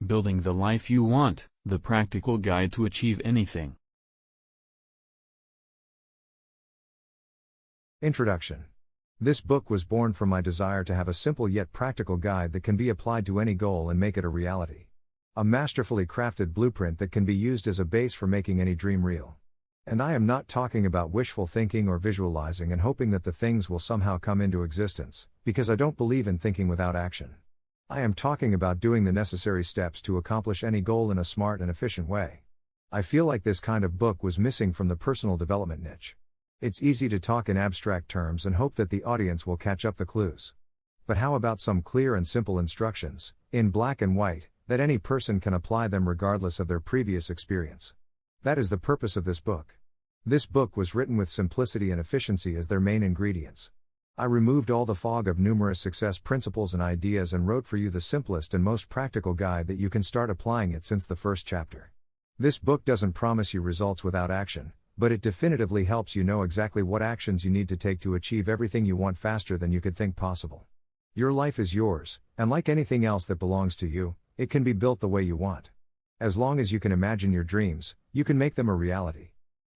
Building the life you want, the practical guide to achieve anything. Introduction. This book was born from my desire to have a simple yet practical guide that can be applied to any goal and make it a reality. A masterfully crafted blueprint that can be used as a base for making any dream real. And I am not talking about wishful thinking or visualizing and hoping that the things will somehow come into existence, because I don't believe in thinking without action. I am talking about doing the necessary steps to accomplish any goal in a smart and efficient way. I feel like this kind of book was missing from the personal development niche. It's easy to talk in abstract terms and hope that the audience will catch up the clues. But how about some clear and simple instructions, in black and white, that any person can apply them regardless of their previous experience? That is the purpose of this book. This book was written with simplicity and efficiency as their main ingredients. I removed all the fog of numerous success principles and ideas and wrote for you the simplest and most practical guide that you can start applying it since the first chapter. This book doesn't promise you results without action, but it definitively helps you know exactly what actions you need to take to achieve everything you want faster than you could think possible. Your life is yours, and like anything else that belongs to you, it can be built the way you want. As long as you can imagine your dreams, you can make them a reality.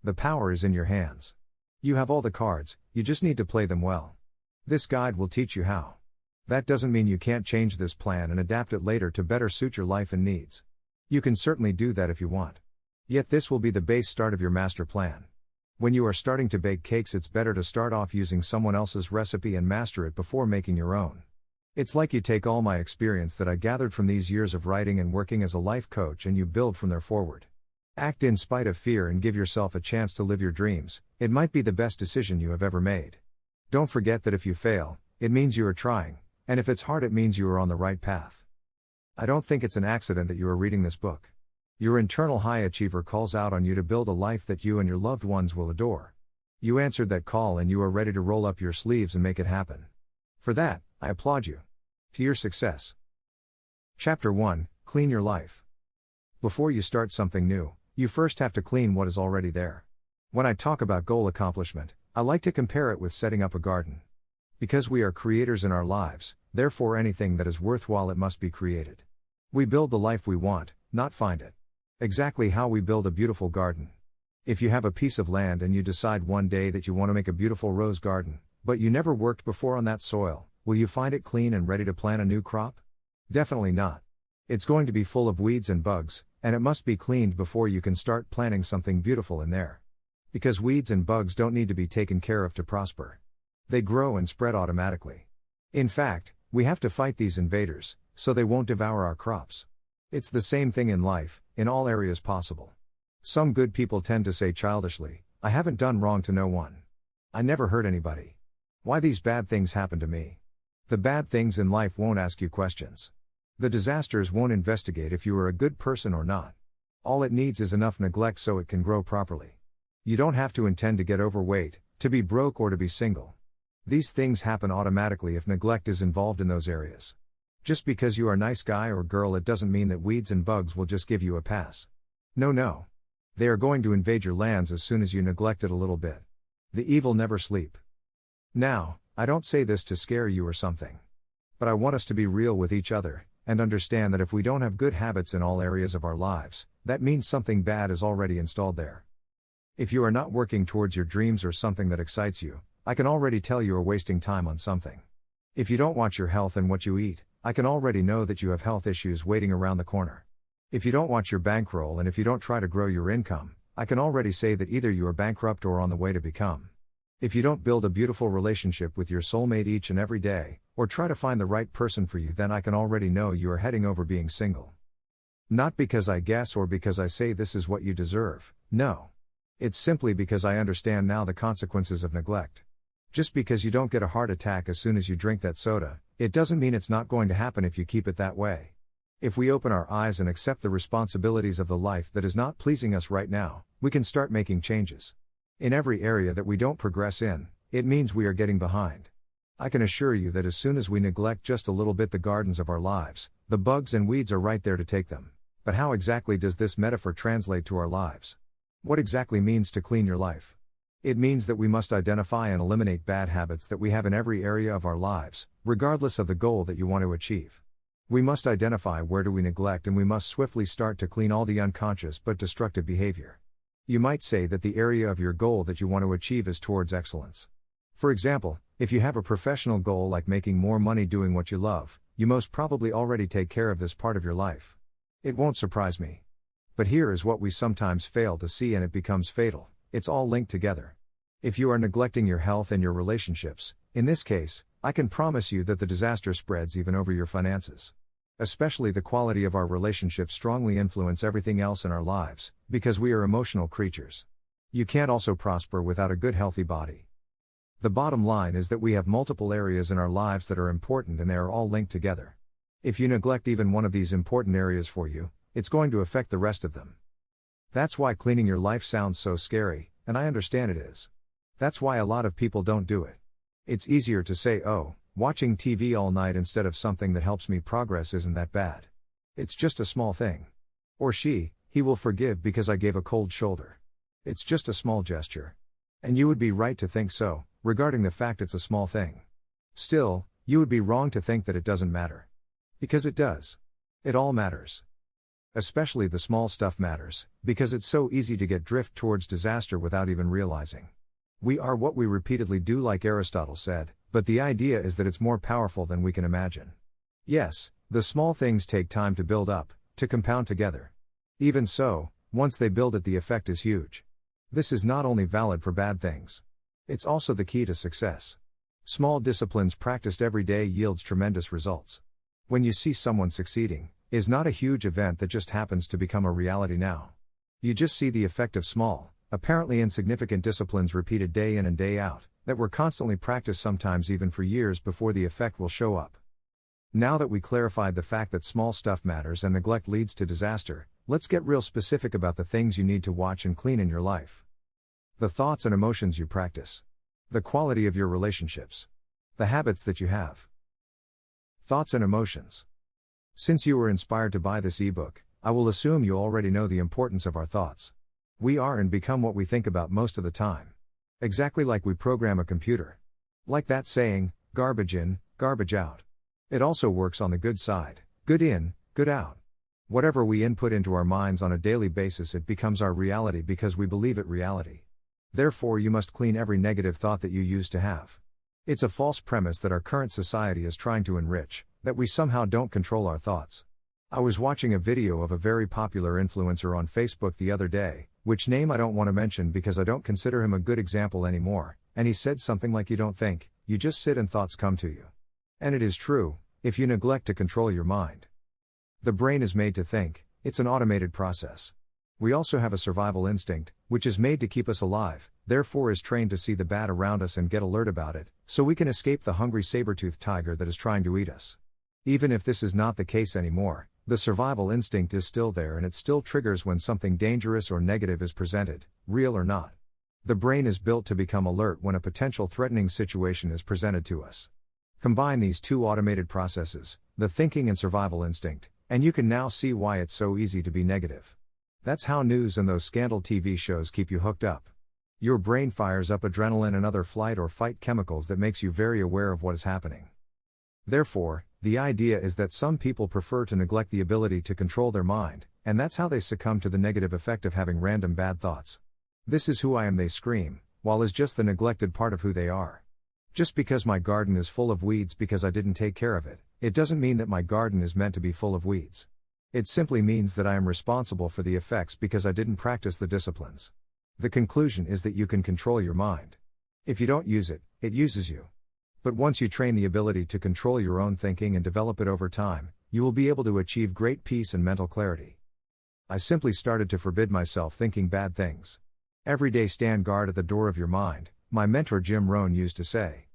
The power is in your hands. You have all the cards, you just need to play them well. This guide will teach you how. That doesn't mean you can't change this plan and adapt it later to better suit your life and needs. You can certainly do that if you want. Yet this will be the base start of your master plan. When you are starting to bake cakes, it's better to start off using someone else's recipe and master it before making your own. It's like you take all my experience that I gathered from these years of writing and working as a life coach and you build from there forward. Act in spite of fear and give yourself a chance to live your dreams. It might be the best decision you have ever made. Don't forget that if you fail, it means you are trying, and if it's hard, it means you are on the right path. I don't think it's an accident that you are reading this book. Your internal high achiever calls out on you to build a life that you and your loved ones will adore. You answered that call and you are ready to roll up your sleeves and make it happen. For that, I applaud you. To your success. Chapter 1, Clean Your Life. Before you start something new, you first have to clean what is already there. When I talk about goal accomplishment, I like to compare it with setting up a garden. Because we are creators in our lives, therefore anything that is worthwhile, it must be created. We build the life we want, not find it. Exactly how we build a beautiful garden. If you have a piece of land and you decide one day that you want to make a beautiful rose garden, but you never worked before on that soil, will you find it clean and ready to plant a new crop? Definitely not. It's going to be full of weeds and bugs, and it must be cleaned before you can start planting something beautiful in there. Because weeds and bugs don't need to be taken care of to prosper. They grow and spread automatically. In fact, we have to fight these invaders, so they won't devour our crops. It's the same thing in life, in all areas possible. Some good people tend to say childishly, I haven't done wrong to no one. I never hurt anybody. Why these bad things happen to me? The bad things in life won't ask you questions. The disasters won't investigate if you are a good person or not. All it needs is enough neglect so it can grow properly. You don't have to intend to get overweight, to be broke, or to be single. These things happen automatically if neglect is involved in those areas. Just because you are a nice guy or girl, it doesn't mean that weeds and bugs will just give you a pass. No. They are going to invade your lands as soon as you neglect it a little bit. The evil never sleep. Now, I don't say this to scare you or something. But I want us to be real with each other, and understand that if we don't have good habits in all areas of our lives, that means something bad is already installed there. If you are not working towards your dreams or something that excites you, I can already tell you are wasting time on something. If you don't watch your health and what you eat, I can already know that you have health issues waiting around the corner. If you don't watch your bankroll and if you don't try to grow your income, I can already say that either you are bankrupt or on the way to become. If you don't build a beautiful relationship with your soulmate each and every day, or try to find the right person for you, then I can already know you are heading over being single. Not because I guess or because I say this is what you deserve, no. It's simply because I understand now the consequences of neglect. Just because you don't get a heart attack as soon as you drink that soda, it doesn't mean it's not going to happen if you keep it that way. If we open our eyes and accept the responsibilities of the life that is not pleasing us right now, we can start making changes. In every area that we don't progress in, it means we are getting behind. I can assure you that as soon as we neglect just a little bit the gardens of our lives, the bugs and weeds are right there to take them. But how exactly does this metaphor translate to our lives? What exactly means to clean your life? It means that we must identify and eliminate bad habits that we have in every area of our lives, regardless of the goal that you want to achieve. We must identify where do we neglect, and we must swiftly start to clean all the unconscious but destructive behavior. You might say that the area of your goal that you want to achieve is towards excellence. For example, if you have a professional goal like making more money doing what you love, you most probably already take care of this part of your life. It won't surprise me. But here is what we sometimes fail to see, and it becomes fatal: it's all linked together. If you are neglecting your health and your relationships, in this case, I can promise you that the disaster spreads even over your finances. Especially the quality of our relationships strongly influence everything else in our lives, because we are emotional creatures. You can't also prosper without a good healthy body. The bottom line is that we have multiple areas in our lives that are important, and they are all linked together. If you neglect even one of these important areas for you, it's going to affect the rest of them. That's why cleaning your life sounds so scary, and I understand it is. That's why a lot of people don't do it. It's easier to say, oh, watching TV all night instead of something that helps me progress isn't that bad. It's just a small thing. Or he will forgive because I gave a cold shoulder. It's just a small gesture. And you would be right to think so, regarding the fact it's a small thing. Still, you would be wrong to think that it doesn't matter. Because it does. It all matters. Especially the small stuff matters, because it's so easy to get drift towards disaster without even realizing. We are what we repeatedly do, like Aristotle said, but the idea is that it's more powerful than we can imagine. Yes, the small things take time to build up, to compound together. Even so, once they build it, the effect is huge. This is not only valid for bad things. It's also the key to success. Small disciplines practiced every day yields tremendous results. When you see someone succeeding, is not a huge event that just happens to become a reality now. You just see the effect of small, apparently insignificant disciplines repeated day in and day out, that were constantly practiced, sometimes even for years before the effect will show up. Now that we clarified the fact that small stuff matters and neglect leads to disaster, let's get real specific about the things you need to watch and clean in your life. The thoughts and emotions you practice. The quality of your relationships. The habits that you have. Thoughts and emotions. Since you were inspired to buy this ebook, I will assume you already know the importance of our thoughts. We are and become what we think about most of the time. Exactly like we program a computer. Like that saying, garbage in, garbage out. It also works on the good side, good in, good out. Whatever we input into our minds on a daily basis, it becomes our reality because we believe it reality. Therefore, you must clean every negative thought that you used to have. It's a false premise that our current society is trying to enrich, that we somehow don't control our thoughts. I was watching a video of a very popular influencer on Facebook the other day, which name I don't want to mention because I don't consider him a good example anymore, and he said something like, you don't think, you just sit and thoughts come to you. And it is true, if you neglect to control your mind. The brain is made to think, it's an automated process. We also have a survival instinct, which is made to keep us alive, therefore is trained to see the bad around us and get alert about it, so we can escape the hungry saber-toothed tiger that is trying to eat us. Even if this is not the case anymore, the survival instinct is still there, and it still triggers when something dangerous or negative is presented, real or not. The brain is built to become alert when a potential threatening situation is presented to us. Combine these two automated processes, the thinking and survival instinct, and you can now see why it's so easy to be negative. That's how news and those scandal TV shows keep you hooked up. Your brain fires up adrenaline and other flight or fight chemicals that makes you very aware of what is happening. Therefore, the idea is that some people prefer to neglect the ability to control their mind, and that's how they succumb to the negative effect of having random bad thoughts. This is who I am, they scream, while is just the neglected part of who they are. Just because my garden is full of weeds because I didn't take care of it, it doesn't mean that my garden is meant to be full of weeds. It simply means that I am responsible for the effects because I didn't practice the disciplines. The conclusion is that you can control your mind. If you don't use it, it uses you. But once you train the ability to control your own thinking and develop it over time, you will be able to achieve great peace and mental clarity. I simply started to forbid myself thinking bad things. Every day stand guard at the door of your mind, my mentor Jim Rohn used to say.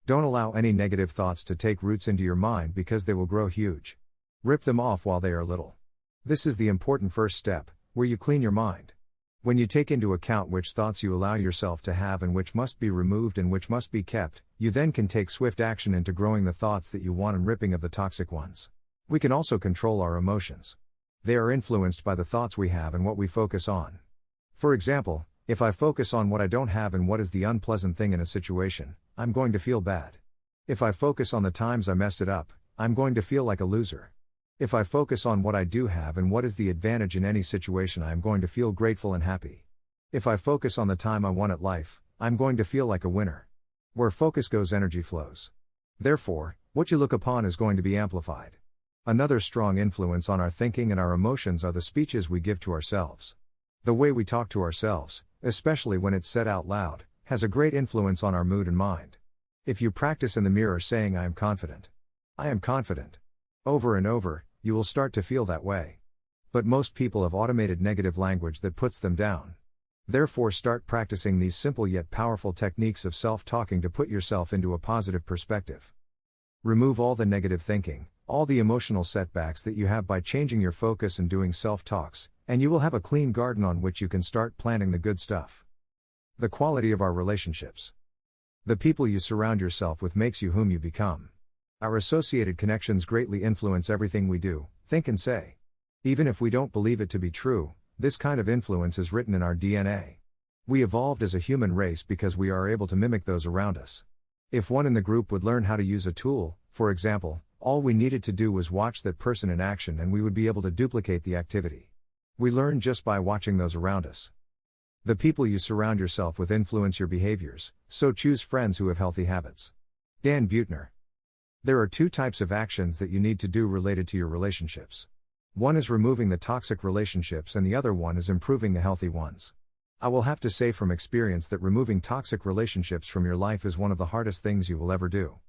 Don't allow any negative thoughts to take roots into your mind because they will grow huge. Rip them off while they are little. This is the important first step, where you clean your mind. When you take into account which thoughts you allow yourself to have and which must be removed and which must be kept, you then can take swift action into growing the thoughts that you want and ripping of the toxic ones. We can also control our emotions. They are influenced by the thoughts we have and what we focus on. For example, if I focus on what I don't have and what is the unpleasant thing in a situation, I'm going to feel bad. If I focus on the times I messed it up, I'm going to feel like a loser. If I focus on what I do have and what is the advantage in any situation, I am going to feel grateful and happy. If I focus on the time I won at life, I'm going to feel like a winner. Where focus goes, energy flows. Therefore, what you look upon is going to be amplified. Another strong influence on our thinking and our emotions are the speeches we give to ourselves. The way we talk to ourselves, especially when it's said out loud, has a great influence on our mood and mind. If you practice in the mirror saying I am confident, over and over, you will start to feel that way. But most people have automated negative language that puts them down. Therefore, start practicing these simple yet powerful techniques of self-talking to put yourself into a positive perspective. Remove all the negative thinking, all the emotional setbacks that you have by changing your focus and doing self-talks, and you will have a clean garden on which you can start planting the good stuff. The quality of our relationships. The people you surround yourself with makes you whom you become. Our associated connections greatly influence everything we do, think and say. Even if we don't believe it to be true, this kind of influence is written in our DNA. We evolved as a human race because we are able to mimic those around us. If one in the group would learn how to use a tool, for example, all we needed to do was watch that person in action and we would be able to duplicate the activity. We learn just by watching those around us. The people you surround yourself with influence your behaviors, so choose friends who have healthy habits. Dan Buettner. There are two types of actions that you need to do related to your relationships. One is removing the toxic relationships and the other one is improving the healthy ones. I will have to say from experience that removing toxic relationships from your life is one of the hardest things you will ever do.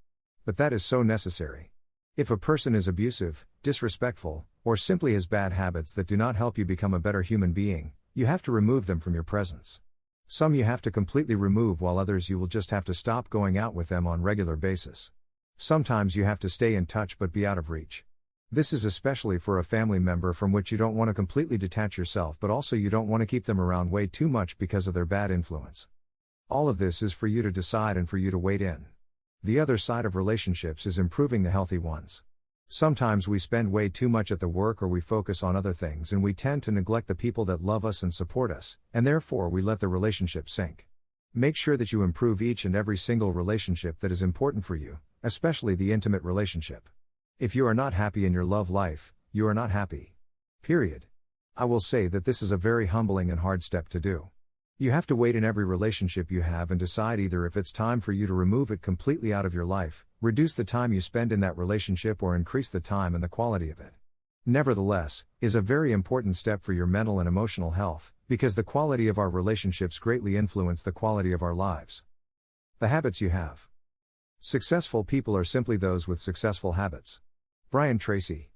But that is so necessary. If a person is abusive, disrespectful, or simply has bad habits that do not help you become a better human being, you have to remove them from your presence. Some you have to completely remove, while others you will just have to stop going out with them on a regular basis. Sometimes you have to stay in touch but be out of reach. This is especially for a family member from which you don't want to completely detach yourself, but also you don't want to keep them around way too much because of their bad influence. All of this is for you to decide and for you to wait in. The other side of relationships is improving the healthy ones. Sometimes we spend way too much at the work or we focus on other things and we tend to neglect the people that love us and support us, and therefore we let the relationship sink. Make sure that you improve each and every single relationship that is important for you, especially the intimate relationship. If you are not happy in your love life, you are not happy. Period. I will say that this is a very humbling and hard step to do. You have to wait in every relationship you have and decide either if it's time for you to remove it completely out of your life, reduce the time you spend in that relationship, or increase the time and the quality of it. Nevertheless, is a very important step for your mental and emotional health, because the quality of our relationships greatly influence the quality of our lives. The habits you have. Successful people are simply those with successful habits. Brian Tracy.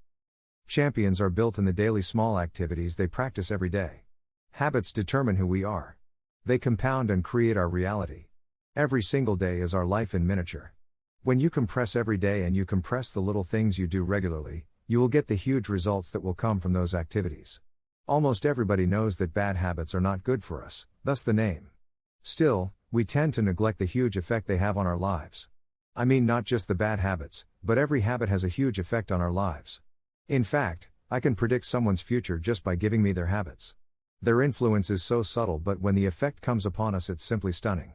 Champions are built in the daily small activities they practice every day. Habits determine who we are. They compound and create our reality. Every single day is our life in miniature. When you compress every day and you compress the little things you do regularly, you will get the huge results that will come from those activities. Almost everybody knows that bad habits are not good for us, thus the name. Still, we tend to neglect the huge effect they have on our lives. I mean, not just the bad habits, but every habit has a huge effect on our lives. In fact, I can predict someone's future just by giving me their habits. Their influence is so subtle, but when the effect comes upon us, it's simply stunning.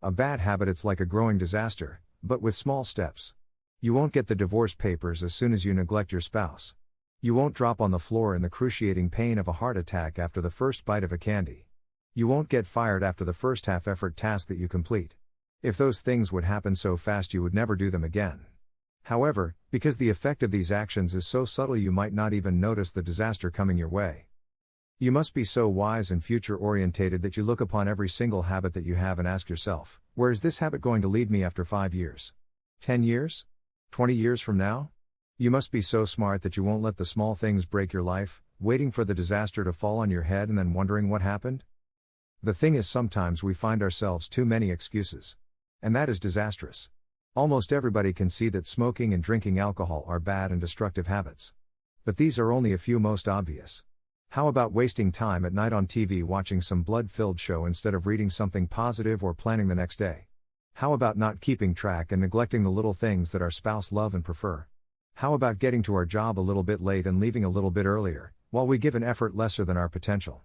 A bad habit, it's like a growing disaster, but with small steps. You won't get the divorce papers as soon as you neglect your spouse. You won't drop on the floor in the cruciating pain of a heart attack after the first bite of a candy. You won't get fired after the first half-effort task that you complete. If those things would happen so fast, you would never do them again. However, because the effect of these actions is so subtle, you might not even notice the disaster coming your way. You must be so wise and future-orientated that you look upon every single habit that you have and ask yourself, where is this habit going to lead me after 5 years? 10 years? 20 years from now? You must be so smart that you won't let the small things break your life, waiting for the disaster to fall on your head and then wondering what happened. The thing is, sometimes we find ourselves too many excuses. And that is disastrous. Almost everybody can see that smoking and drinking alcohol are bad and destructive habits. But these are only a few most obvious. How about wasting time at night on TV watching some blood-filled show instead of reading something positive or planning the next day? How about not keeping track and neglecting the little things that our spouse love and prefer? How about getting to our job a little bit late and leaving a little bit earlier, while we give an effort lesser than our potential?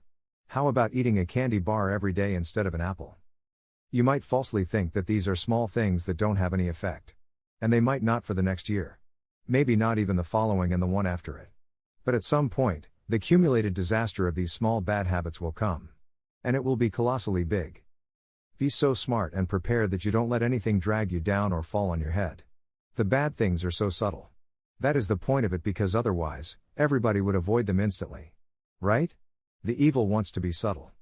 How about eating a candy bar every day instead of an apple? You might falsely think that these are small things that don't have any effect. And they might not for the next year. Maybe not even the following and the one after it. But at some point, the cumulated disaster of these small bad habits will come. And it will be colossally big. Be so smart and prepared that you don't let anything drag you down or fall on your head. The bad things are so subtle. That is the point of it, because otherwise, everybody would avoid them instantly. Right? The evil wants to be subtle.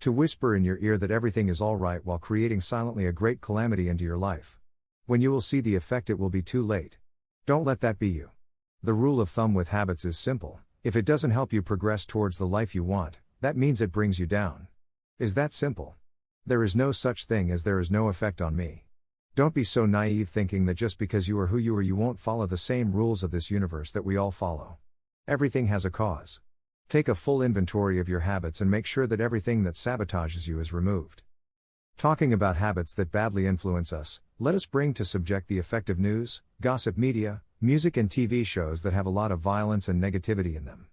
To whisper in your ear that everything is alright while creating silently a great calamity into your life. When you will see the effect, it will be too late. Don't let that be you. The rule of thumb with habits is simple: if it doesn't help you progress towards the life you want, that means it brings you down. Is that simple? There is no such thing as there is no effect on me. Don't be so naive thinking that just because you are who you are, you won't follow the same rules of this universe that we all follow. Everything has a cause. Take a full inventory of your habits and make sure that everything that sabotages you is removed. Talking about habits that badly influence us, let us bring to subject the effect of news, gossip media, music and TV shows that have a lot of violence and negativity in them.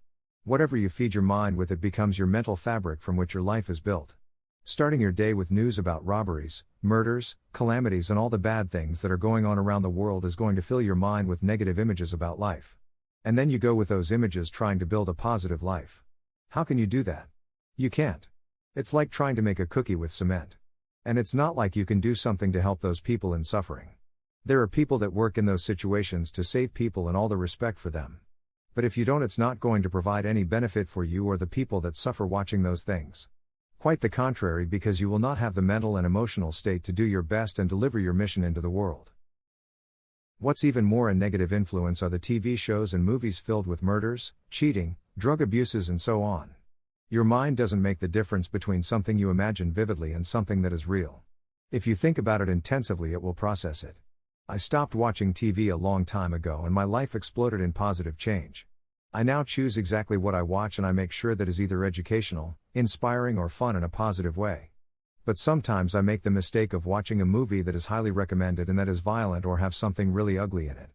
Whatever you feed your mind with, it becomes your mental fabric from which your life is built. Starting your day with news about robberies, murders, calamities and all the bad things that are going on around the world is going to fill your mind with negative images about life. And then you go with those images trying to build a positive life. How can you do that? You can't. It's like trying to make a cookie with cement. And it's not like you can do something to help those people in suffering. There are people that work in those situations to save people, and all the respect for them. But if you don't, it's not going to provide any benefit for you or the people that suffer watching those things. Quite the contrary, because you will not have the mental and emotional state to do your best and deliver your mission into the world. What's even more a negative influence are the TV shows and movies filled with murders, cheating, drug abuses and so on. Your mind doesn't make the difference between something you imagine vividly and something that is real. If you think about it intensively, it will process it. I stopped watching TV a long time ago and my life exploded in positive change. I now choose exactly what I watch, and I make sure that is either educational, inspiring or fun in a positive way. But sometimes I make the mistake of watching a movie that is highly recommended and that is violent or have something really ugly in it.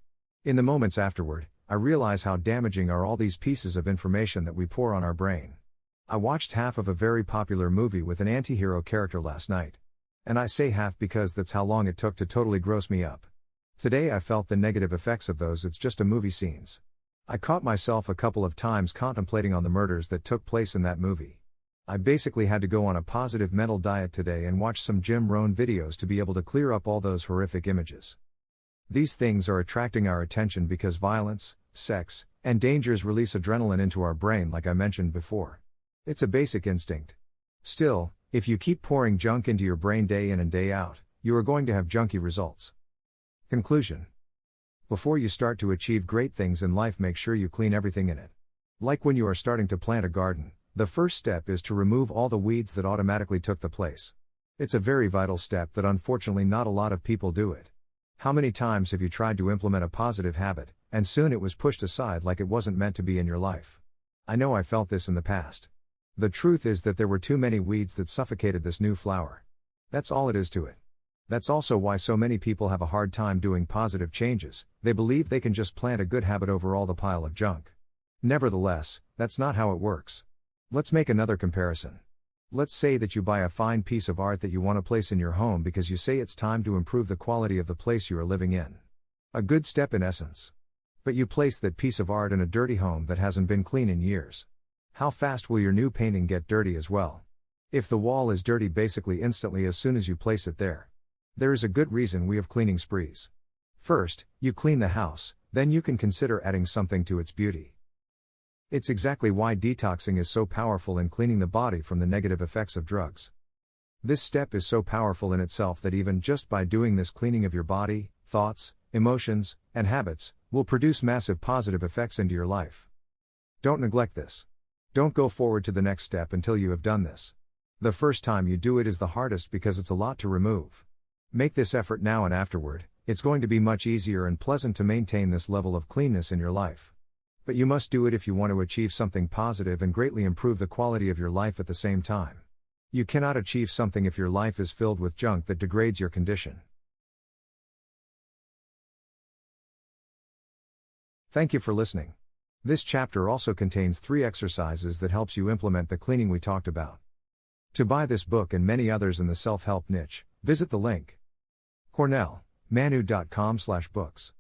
In the moments afterward, I realize how damaging are all these pieces of information that we pour on our brain. I watched half of a very popular movie with an anti-hero character last night. And I say half because that's how long it took to totally gross me up. Today I felt the negative effects of those "it's just a movie" scenes. I caught myself a couple of times contemplating on the murders that took place in that movie. I basically had to go on a positive mental diet today and watch some Jim Rohn videos to be able to clear up all those horrific images. These things are attracting our attention because violence, sex, and dangers release adrenaline into our brain, like I mentioned before. It's a basic instinct. Still, if you keep pouring junk into your brain day in and day out, you are going to have junky results. Conclusion. Before you start to achieve great things in life, make sure you clean everything in it. Like when you are starting to plant a garden, the first step is to remove all the weeds that automatically took the place. It's a very vital step that unfortunately not a lot of people do it. How many times have you tried to implement a positive habit, and soon it was pushed aside like it wasn't meant to be in your life? I know I felt this in the past. The truth is that there were too many weeds that suffocated this new flower. That's all it is to it. That's also why so many people have a hard time doing positive changes. They believe they can just plant a good habit over all the pile of junk. Nevertheless, that's not how it works. Let's make another comparison. Let's say that you buy a fine piece of art that you want to place in your home because you say it's time to improve the quality of the place you are living in. A good step in essence. But you place that piece of art in a dirty home that hasn't been clean in years. How fast will your new painting get dirty as well? If the wall is dirty basically instantly as soon as you place it there. There is a good reason we have cleaning sprees. First, you clean the house, then you can consider adding something to its beauty. It's exactly why detoxing is so powerful in cleaning the body from the negative effects of drugs. This step is so powerful in itself that even just by doing this cleaning of your body, thoughts, emotions, and habits, will produce massive positive effects into your life. Don't neglect this. Don't go forward to the next step until you have done this. The first time you do it is the hardest because it's a lot to remove. Make this effort now, and afterward, it's going to be much easier and pleasant to maintain this level of cleanness in your life. But you must do it if you want to achieve something positive and greatly improve the quality of your life at the same time. You cannot achieve something if your life is filled with junk that degrades your condition. Thank you for listening. This chapter also contains 3 exercises that helps you implement the cleaning we talked about. To buy this book and many others in the self-help niche, visit the link. CornelManu.com/books